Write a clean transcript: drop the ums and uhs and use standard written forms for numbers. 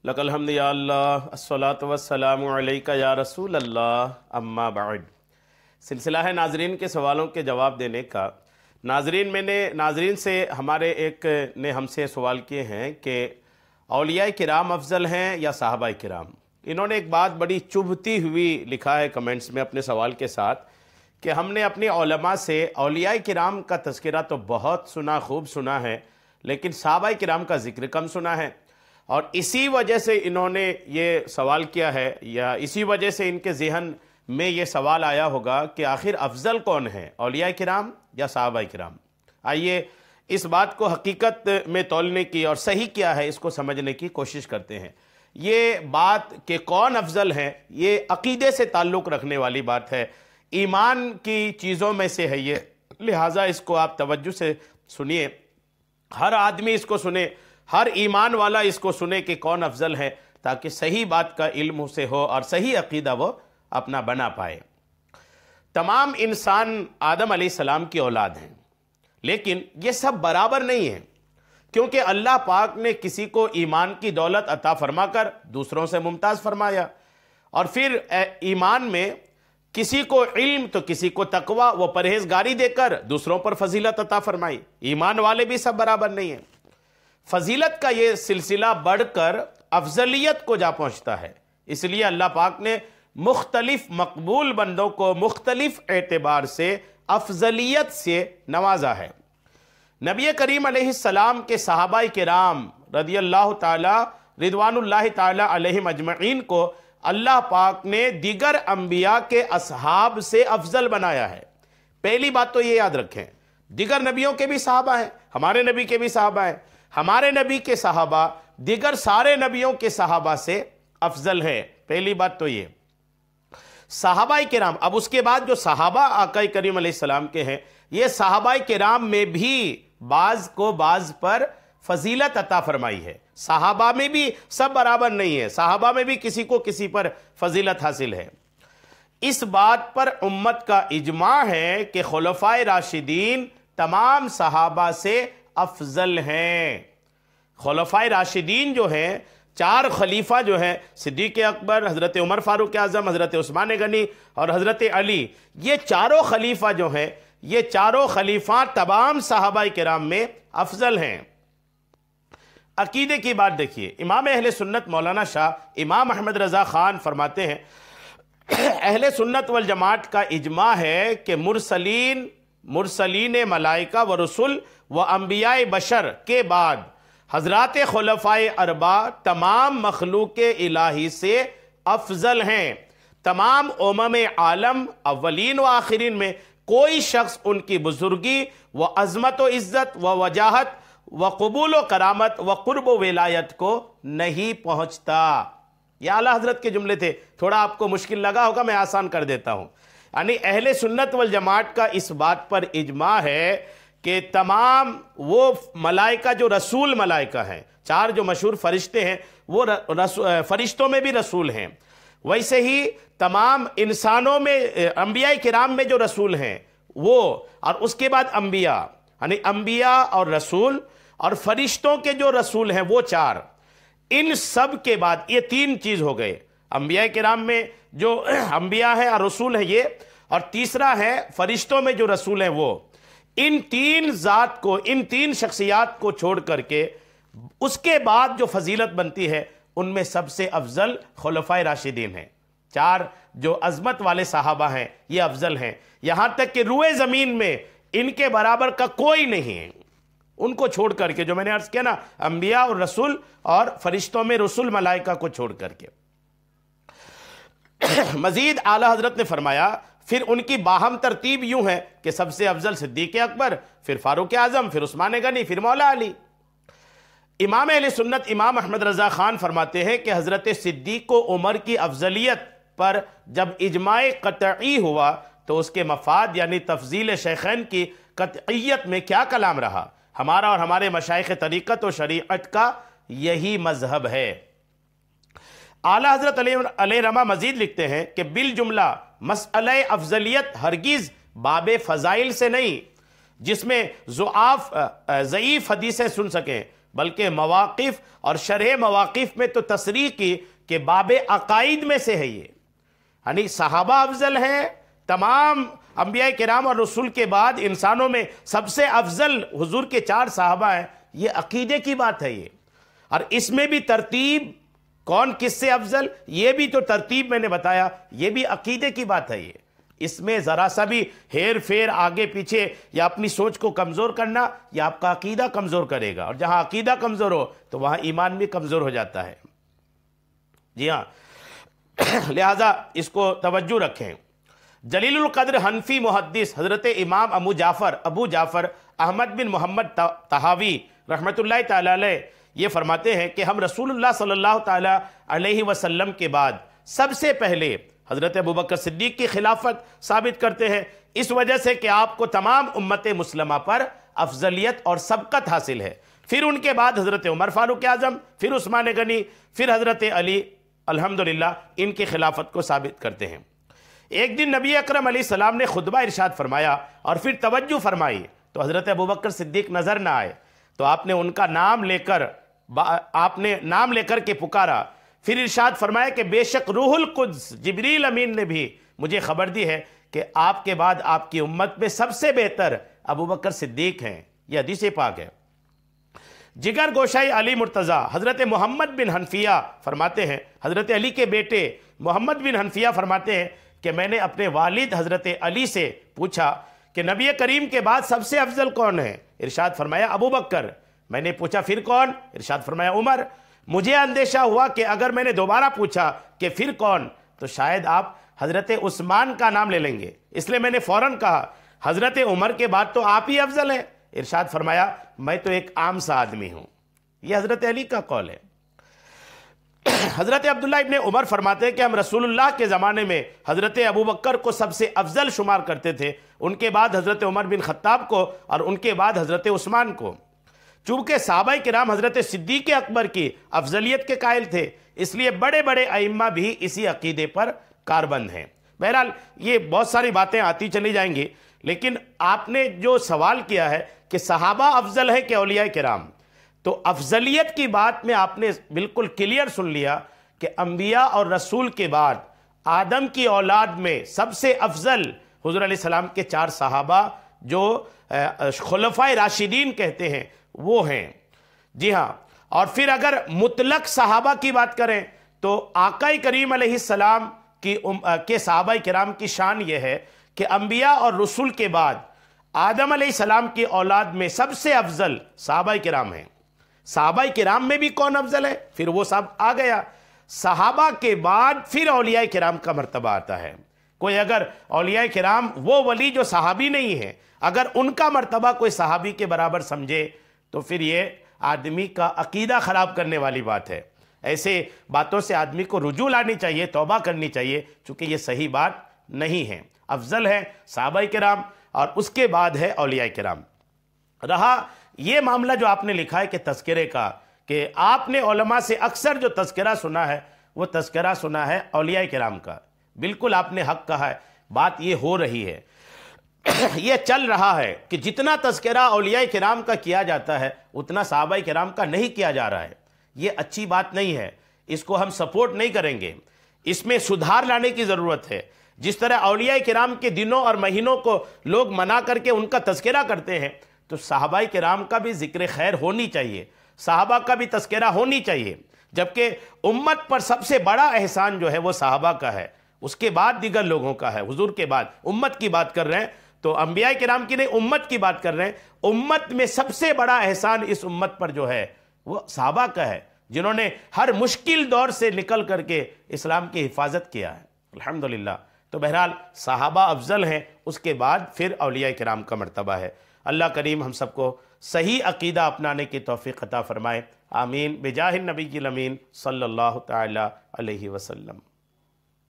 لک الحمد یا اللہ الصلاۃ والسلام علیک یا رسول اللہ اما بعد۔ سلسلہ ہے ناظرین کے سوالوں کے جواب دینے کا۔ ناظرین سے ہمارے ایک نے ہم سے سوال کیے ہیں کہ اولیاء کرام افضل ہیں یا صحابہ کرام۔ انہوں نے ایک بات بڑی چبھتی ہوئی لکھا ہے کمنٹس میں اپنے سوال کے ساتھ کہ ہم نے اپنے علماء سے اولیاء کرام کا تذکرہ تو بہت سنا، خوب سنا ہے، لیکن صحابہ کرام کا ذکر کم سنا ہے، اور اسی وجہ سے انہوں نے یہ سوال کیا ہے، یا اسی وجہ سے ان کے ذہن میں یہ سوال آیا ہوگا کہ آخر افضل کون ہے، اولیاء کرام یا صحابہ کرام۔ آئیے اس بات کو حقیقت میں تولنے کی اور صحیح کیا ہے اس کو سمجھنے کی کوشش کرتے ہیں۔ یہ بات کہ کون افضل ہے یہ عقیدے سے تعلق رکھنے والی بات ہے، ایمان کی چیزوں میں سے ہے یہ، لہٰذا اس کو آپ توجہ سے سنیے، ہر آدمی اس کو سنے، ہر ایمان والا اس کو سنے کہ کون افضل ہے، تاکہ صحیح بات کا علم اسے ہو اور صحیح عقیدہ وہ اپنا بنا پائے۔ تمام انسان آدم علیہ السلام کی اولاد ہیں، لیکن یہ سب برابر نہیں ہیں، کیونکہ اللہ پاک نے کسی کو ایمان کی دولت عطا فرما کر دوسروں سے ممتاز فرمایا، اور پھر ایمان میں کسی کو علم تو کسی کو تقوی و پرہیزگاری دے کر دوسروں پر فضیلت عطا فرمائی۔ ایمان والے بھی سب برابر نہیں ہیں۔ فضیلت کا یہ سلسلہ بڑھ کر افضلیت کو جا پہنچتا ہے، اس لیے اللہ پاک نے مختلف مقبول بندوں کو مختلف اعتبار سے افضلیت سے نوازا ہے۔ نبی کریم علیہ السلام کے صحابہ کرام رضی اللہ تعالی رضوان اللہ تعالی علیہم اجمعین کو اللہ پاک نے دیگر انبیاء کے اصحاب سے افضل بنایا ہے۔ پہلی بات تو یہ یاد رکھیں، دیگر نبیوں کے بھی صحابہ ہیں، ہمارے نبی کے بھی صحابہ ہیں، ہمارے نبی کے صحابہ دیگر سارے نبیوں کے صحابہ سے افضل ہیں۔ پہلی بات تو یہ صحابہ کرام۔ اب اس کے بعد جو صحابہ آقا کریم علیہ السلام کے ہیں، یہ صحابہ کرام میں بھی بعض کو بعض پر فضیلت عطا فرمائی ہے۔ صحابہ میں بھی سب برابر نہیں ہے، صحابہ میں بھی کسی کو کسی پر فضیلت حاصل ہے۔ اس بات پر امت کا اجماع ہے کہ خلفائے راشدین تمام صحابہ سے افضل ہیں۔ خلفائے راشدین جو ہیں، چار خلیفہ جو ہیں، صدیق اکبر، حضرت عمر فاروق اعظم، حضرت عثمان غنی اور حضرت علی، یہ چاروں خلیفہ جو ہیں، یہ چاروں خلیفہ تمام صحابہ کرام میں افضل ہیں۔ عقیدے کی بات دیکھیے، امام اہل سنت مولانا شاہ امام احمد رضا خان فرماتے ہیں، اہل سنت والجماعت کا اجماع ہے کہ مرسلین ملائکہ و رسول و انبیاء بشر کے بعد حضرات خلفائے اربعہ تمام مخلوق الہی سے افضل ہیں۔ تمام امم عالم اولین و آخرین میں کوئی شخص ان کی بزرگی و عظمت و عزت و وجاہت و قبول و کرامت و قرب و ولایت کو نہیں پہنچتا۔ یہ اعلیٰ حضرت کے جملے تھے، تھوڑا آپ کو مشکل لگا ہوگا، میں آسان کر دیتا ہوں۔ یعنی اہل سنت والجماعت کا اس بات پر اجماع ہے کہ تمام وہ ملائکہ جو رسول ملائکہ ہیں، چار جو مشہور فرشتے ہیں، وہ فرشتوں میں بھی رسول ہیں، ویسے ہی تمام انسانوں میں انبیاء کرام میں جو رسول ہیں وہ، اور اس کے بعد انبیاء، یعنی انبیاء اور رسول اور فرشتوں کے جو رسول ہیں وہ چار، ان سب کے بعد یہ تین چیز ہو گئے، انبیاء کرام میں جو انبیاء ہیں اور رسول ہیں یہ، اور تیسرا ہے فرشتوں میں جو رسول ہیں وہ۔ ان تین ذات کو، ان تین شخصیات کو چھوڑ کر کے اس کے بعد جو فضیلت بنتی ہے، ان میں سب سے افضل خلفائے راشدین ہیں۔ چار جو عظمت والے صحابہ ہیں یہ افضل ہیں، یہاں تک کہ روئے زمین میں ان کے برابر کا کوئی نہیں ہے، ان کو چھوڑ کر کے، جو میں نے عرض کیا نا، انبیاء اور رسول اور فرشتوں میں رسول ملائکہ کو چھوڑ کر کے۔ مزید اعلیٰ حضرت نے فرمایا، پھر ان کی باہم ترتیب یوں ہے کہ سب سے افضل صدیق اکبر، پھر فاروق اعظم، پھر عثمان غنی، پھر مولا علی۔ امام اہل سنت امام احمد رضا خان فرماتے ہیں کہ حضرت صدیق و عمر کی افضلیت پر جب اجماع قطعی ہوا تو اس کے مفاد یعنی تفضیل شیخین کی قطعیت میں کیا کلام رہا۔ ہمارا اور ہمارے مشائخ طریقت و شریعت کا یہی مذہب ہے۔ اعلیٰ حضرت علیہ رحمہ مزید لکھتے ہیں کہ بالجملہ مسئلہ افضلیت ہرگز باب فضائل سے نہیں، جس میں ضعیف حدیثیں سن سکیں، بلکہ مواقف اور شرح مواقف میں تو تصریح کی کہ باب عقائد میں سے ہے یہ، یعنی صحابہ افضل ہیں، تمام انبیاء کرام اور رسول کے بعد انسانوں میں سب سے افضل حضور کے 4 صحابہ ہیں، یہ عقیدے کی بات ہے یہ، اور اس میں بھی ترتیب کون کس سے افضل، یہ بھی تو ترتیب میں نے بتایا، یہ بھی عقیدے کی بات ہے یہ، اس میں ذرا سا بھی ہیر پھیر آگے پیچھے یا اپنی سوچ کو کمزور کرنا یا آپ کا عقیدہ کمزور کرے گا، اور جہاں عقیدہ کمزور ہو تو وہاں ایمان بھی کمزور ہو جاتا ہے۔ جی ہاں، لہذا اس کو توجہ رکھیں۔ جلیل القدر حنفی محدث حضرت امام ابو جعفر احمد بن محمد طحاوی رحمۃ اللہ تعالیٰ علیہ یہ فرماتے ہیں کہ ہم رسول اللہ صلی اللہ تعالیٰ علیہ وسلم کے بعد سب سے پہلے حضرت ابوبکر صدیق کی خلافت ثابت کرتے ہیں، اس وجہ سے کہ آپ کو تمام امت مسلمہ پر افضلیت اور سبقت حاصل ہے، پھر ان کے بعد حضرت عمر فاروق اعظم، پھر عثمان غنی، پھر حضرت علی، الحمدللہ ان کی خلافت کو ثابت کرتے ہیں۔ ایک دن نبی اکرم علیہ السلام نے خطبہ ارشاد فرمایا اور پھر توجہ فرمائی تو حضرت ابوبکر صدیق نظر نہ آئے، تو آپ نے ان کا نام لے کر کے پکارا، پھر ارشاد فرمایا کہ بے شک روح القدس جبریل امین نے بھی مجھے خبر دی ہے کہ آپ کے بعد آپ کی امت میں سب سے بہتر ابوبکر صدیق ہیں، یہ حدیث پاک ہے۔ جگر گوشائی علی مرتضیٰ حضرت محمد بن حنفیہ فرماتے ہیں، حضرت علی کے بیٹے محمد بن حنفیہ فرماتے ہیں کہ میں نے اپنے والد حضرت علی سے پوچھا کہ نبی کریم کے بعد سب سے افضل کون ہے؟ ارشاد فرمایا ابوبکر۔ میں نے پوچھا پھر کون؟ ارشاد فرمایا عمر۔ مجھے اندیشہ ہوا کہ اگر میں نے دوبارہ پوچھا کہ پھر کون تو شاید آپ حضرت عثمان کا نام لے لیں گے، اس لیے میں نے فوراً کہا حضرت عمر کے بعد تو آپ ہی افضل ہیں۔ ارشاد فرمایا میں تو ایک عام سا آدمی ہوں۔ یہ حضرت علی کا قول ہے۔ حضرت عبداللہ ابن عمر فرماتے ہیں کہ ہم رسول اللہ کے زمانے میں حضرت ابوبکر کو سب سے افضل شمار کرتے تھے، ان کے بعد حضرت عمر بن خطاب کو اور ان کے بعد حضرت عثمان کو۔ چونکہ صحابہ کرام حضرت صدیق اکبر کی افضلیت کے قائل تھے، اس لیے بڑے بڑے ائمہ بھی اسی عقیدے پر کاربند ہیں۔ بہرحال یہ بہت ساری باتیں آتی چلی جائیں گی، لیکن آپ نے جو سوال کیا ہے کہ صحابہ افضل ہے کہ اولیاء کرام، تو افضلیت کی بات میں آپ نے بالکل کلیئر سن لیا کہ انبیاء اور رسول کے بعد آدم کی اولاد میں سب سے افضل حضور علیہ السلام کے 4 صحابہ جو خلفائے راشدین کہتے ہیں وہ ہیں۔ جی ہاں، اور پھر اگر مطلق صحابہ کی بات کریں تو آقا کریم علیہ السلام کے صحابہ کرام کی شان یہ ہے کہ انبیاء اور رسول کے بعد آدم علیہ السلام کی اولاد میں سب سے افضل صحابہ کرام ہیں۔ صحابہ کرام میں بھی کون افضل ہے؟ پھر وہ سب آ گیا، صحابہ کے بعد پھر اولیاء کرام کا مرتبہ آتا ہے۔ کوئی اگر اولیاء کرام وہ ولی جو صحابی نہیں ہے، اگر ان کا مرتبہ کوئی صحابی کے برابر سمجھے تو پھر یہ آدمی کا عقیدہ خراب کرنے والی بات ہے۔ ایسے باتوں سے آدمی کو رجوع لانی چاہیے، توبہ کرنی چاہیے، چونکہ یہ صحیح بات نہیں ہے۔ افضل ہے صحابہ کرام اور اس کے بعد ہے اولیاء کرام۔ رہا یہ معاملہ جو آپ نے لکھا ہے کہ تذکرے کا، کہ آپ نے علماء سے اکثر جو تذکرہ سنا ہے وہ تذکرہ سنا ہے اولیاء کرام کا، بالکل آپ نے حق کہا ہے، بات یہ ہو رہی ہے، یہ چل رہا ہے کہ جتنا تذکرہ اولیاء کرام کا کیا جاتا ہے اتنا صحابہ کرام کا نہیں کیا جا رہا ہے۔ یہ اچھی بات نہیں ہے، اس کو ہم سپورٹ نہیں کریں گے، اس میں سدھار لانے کی ضرورت ہے۔ جس طرح اولیاء کرام کے دنوں اور مہینوں کو لوگ منا کر کے ان کا تذکرہ کرتے ہیں، تو صحابہ کرام کا بھی ذکر خیر ہونی چاہیے، صحابہ کا بھی تذکرہ ہونی چاہیے، جبکہ امت پر سب سے بڑا احسان جو ہے وہ صحابہ کا ہے، اس کے بعد دیگر لوگوں کا ہے۔ حضور کے بعد امت کی بات کر رہے ہیں تو انبیاء کرام کی نہیں، امت کی بات کر رہے ہیں۔ امت میں سب سے بڑا احسان اس امت پر جو ہے وہ صحابہ کا ہے، جنہوں نے ہر مشکل دور سے نکل کر کے اسلام کی حفاظت کیا ہے، الحمدللہ۔ تو بہرحال صحابہ افضل ہیں، اس کے بعد پھر اولیاء کرام کا مرتبہ ہے۔ اللہ کریم ہم سب کو صحیح عقیدہ اپنانے کی توفیق عطا فرمائے، آمین، بجاہ النبی الامین صلی اللہ تعالی علیہ وسلم۔